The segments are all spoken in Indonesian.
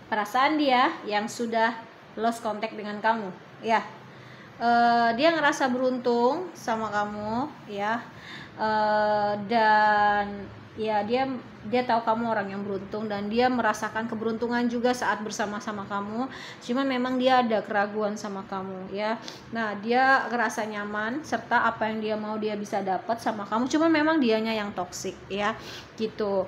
perasaan dia yang sudah lost contact dengan kamu, ya. Dia ngerasa beruntung sama kamu, ya. Dan ya dia tahu kamu orang yang beruntung, dan dia merasakan keberuntungan juga saat bersama-sama kamu. Cuman memang dia ada keraguan sama kamu, ya. Nah, dia ngerasa nyaman serta apa yang dia mau dia bisa dapat sama kamu. Cuman memang dianya yang toksik, ya, gitu.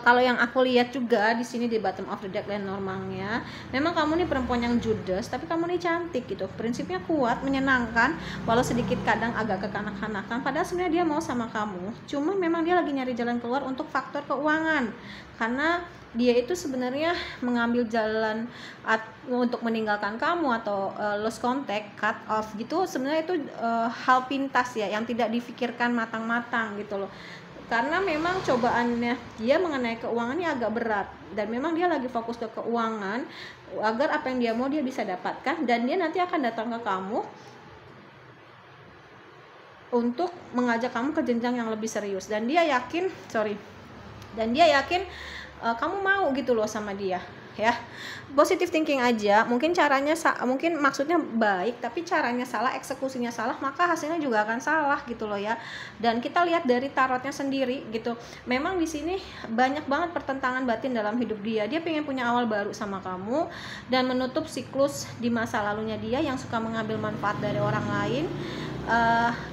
Kalau yang aku lihat juga di sini di bottom of the deck Lenormandnya, memang kamu nih perempuan yang judes, tapi kamu nih cantik gitu. Prinsipnya kuat, menyenangkan, walau sedikit kadang agak kekanak-kanakan. Padahal sebenarnya dia mau sama kamu. Cuma memang dia lagi nyari jalan keluar untuk faktor keuangan. Karena dia itu sebenarnya mengambil jalan untuk meninggalkan kamu atau lost contact, cut off gitu. Sebenarnya itu hal pintas ya, yang tidak difikirkan matang-matang gitu loh. Karena memang cobaannya dia mengenai keuangannya agak berat, dan memang dia lagi fokus ke keuangan agar apa yang dia mau dia bisa dapatkan, dan dia nanti akan datang ke kamu untuk mengajak kamu ke jenjang yang lebih serius, dan dia yakin kamu mau gitu loh sama dia, ya. Positive thinking aja. Mungkin caranya mungkin maksudnya baik, tapi caranya salah, eksekusinya salah, maka hasilnya juga akan salah gitu loh, ya. Dan kita lihat dari tarotnya sendiri gitu. Memang di sini banyak banget pertentangan batin dalam hidup dia. Dia pengen punya awal baru sama kamu dan menutup siklus di masa lalunya dia yang suka mengambil manfaat dari orang lain.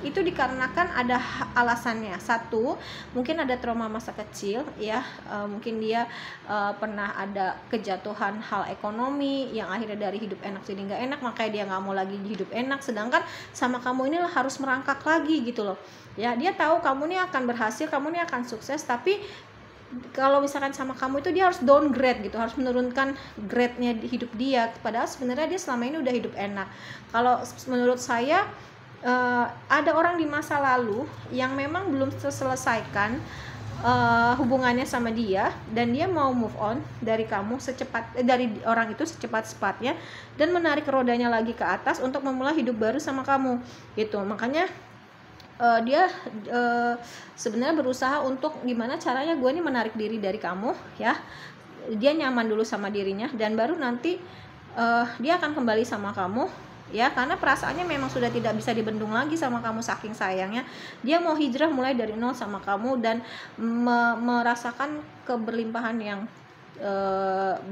Itu dikarenakan ada alasannya. Satu, mungkin ada trauma masa kecil, ya. Mungkin dia pernah ada kejatuhan hal ekonomi yang akhirnya dari hidup enak jadi nggak enak, makanya dia nggak mau lagi hidup enak. Sedangkan sama kamu inilah harus merangkak lagi gitu loh, ya. Dia tahu kamu ini akan berhasil, kamu ini akan sukses, tapi kalau misalkan sama kamu itu dia harus downgrade gitu, harus menurunkan grade-nya di hidup dia. Padahal sebenarnya dia selama ini udah hidup enak. Kalau menurut saya ada orang di masa lalu yang memang belum terselesaikan hubungannya sama dia, dan dia mau move on dari kamu dari orang itu secepat-cepatnya dan menarik rodanya lagi ke atas untuk memulai hidup baru sama kamu gitu. Makanya dia sebenarnya berusaha untuk gimana caranya gue nih menarik diri dari kamu, ya. Dia nyaman dulu sama dirinya, dan baru nanti dia akan kembali sama kamu, ya. Karena perasaannya memang sudah tidak bisa dibendung lagi sama kamu, saking sayangnya. Dia mau hijrah mulai dari nol sama kamu dan merasakan keberlimpahan yang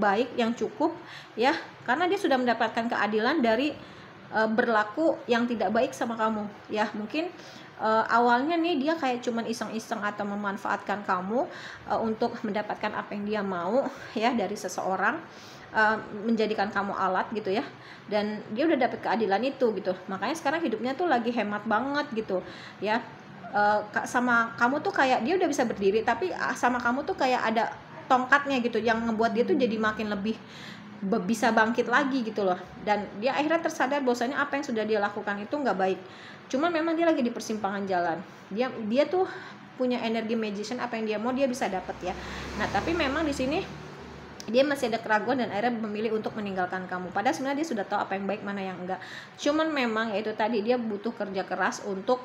baik, yang cukup, ya. Karena dia sudah mendapatkan keadilan dari berlaku yang tidak baik sama kamu, ya. Mungkin awalnya nih dia kayak cuman iseng-iseng atau memanfaatkan kamu untuk mendapatkan apa yang dia mau, ya, dari seseorang, menjadikan kamu alat gitu, ya. Dan dia udah dapet keadilan itu gitu. Makanya sekarang hidupnya tuh lagi hemat banget gitu, ya. Sama kamu tuh kayak dia udah bisa berdiri, tapi sama kamu tuh kayak ada tongkatnya gitu yang ngebuat dia tuh jadi makin lebih bisa bangkit lagi gitu loh. Dan dia akhirnya tersadar bahwasanya apa yang sudah dia lakukan itu nggak baik. Cuman memang dia lagi di persimpangan jalan. Dia tuh punya energi magician, apa yang dia mau dia bisa dapat, ya. Nah, tapi memang di sini dia masih ada keraguan dan akhirnya memilih untuk meninggalkan kamu. Padahal sebenarnya dia sudah tahu apa yang baik, mana yang enggak. Cuman memang ya itu tadi, dia butuh kerja keras untuk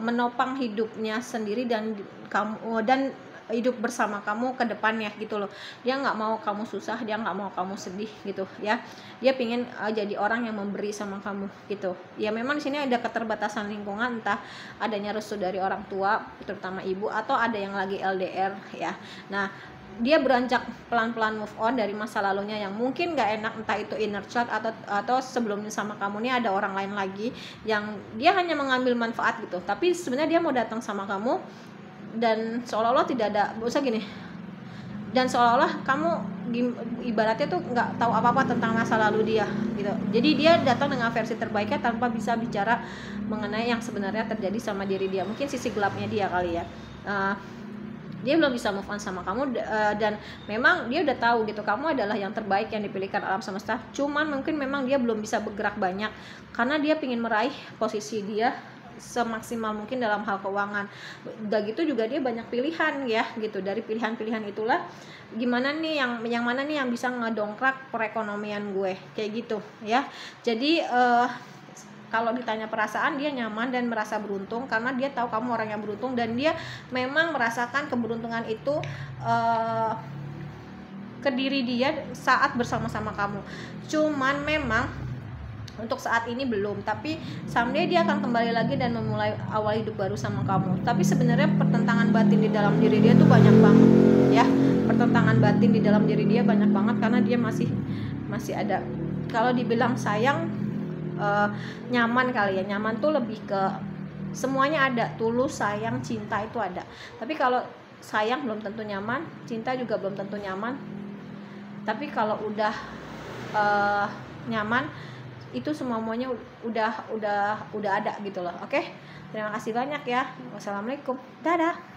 menopang hidupnya sendiri dan kamu, dan hidup bersama kamu ke depannya gitu loh. Dia nggak mau kamu susah, dia nggak mau kamu sedih gitu, ya. Dia pingin jadi orang yang memberi sama kamu gitu. Ya memang di sini ada keterbatasan lingkungan, entah adanya restu dari orang tua terutama ibu, atau ada yang lagi LDR, ya. Nah, dia beranjak pelan-pelan move on dari masa lalunya yang mungkin gak enak, entah itu inner child atau sebelumnya sama kamu nih ada orang lain lagi yang dia hanya mengambil manfaat gitu. Tapi sebenarnya dia mau datang sama kamu dan seolah-olah tidak ada, dan seolah-olah kamu ibaratnya tuh nggak tahu apa-apa tentang masa lalu dia gitu. Jadi dia datang dengan versi terbaiknya tanpa bisa bicara mengenai yang sebenarnya terjadi sama diri dia. Mungkin sisi gelapnya dia kali, ya. Dia belum bisa move on sama kamu, dan memang dia udah tahu gitu kamu adalah yang terbaik yang dipilihkan alam semesta. Cuman mungkin memang dia belum bisa bergerak banyak karena dia pingin meraih posisi dia semaksimal mungkin dalam hal keuangan. Udah gitu juga dia banyak pilihan, ya gitu. Dari pilihan-pilihan itulah gimana nih yang mana nih yang bisa ngedongkrak perekonomian gue, kayak gitu, ya. Jadi kalau ditanya perasaan, dia nyaman dan merasa beruntung karena dia tahu kamu orang yang beruntung, dan dia memang merasakan keberuntungan itu ke diri dia saat bersama-sama kamu. Cuman memang untuk saat ini belum, tapi someday dia akan kembali lagi dan memulai awal hidup baru sama kamu. Tapi sebenarnya pertentangan batin di dalam diri dia tuh banyak banget ya. Pertentangan batin di dalam diri dia banyak banget karena dia masih ada, kalau dibilang sayang, nyaman kali ya. Nyaman tuh lebih ke semuanya ada, tulus, sayang, cinta itu ada. Tapi kalau sayang belum tentu nyaman, cinta juga belum tentu nyaman. Tapi kalau udah nyaman, itu semuanya udah ada gitu loh. Oke, terima kasih banyak ya. Wassalamualaikum, dadah.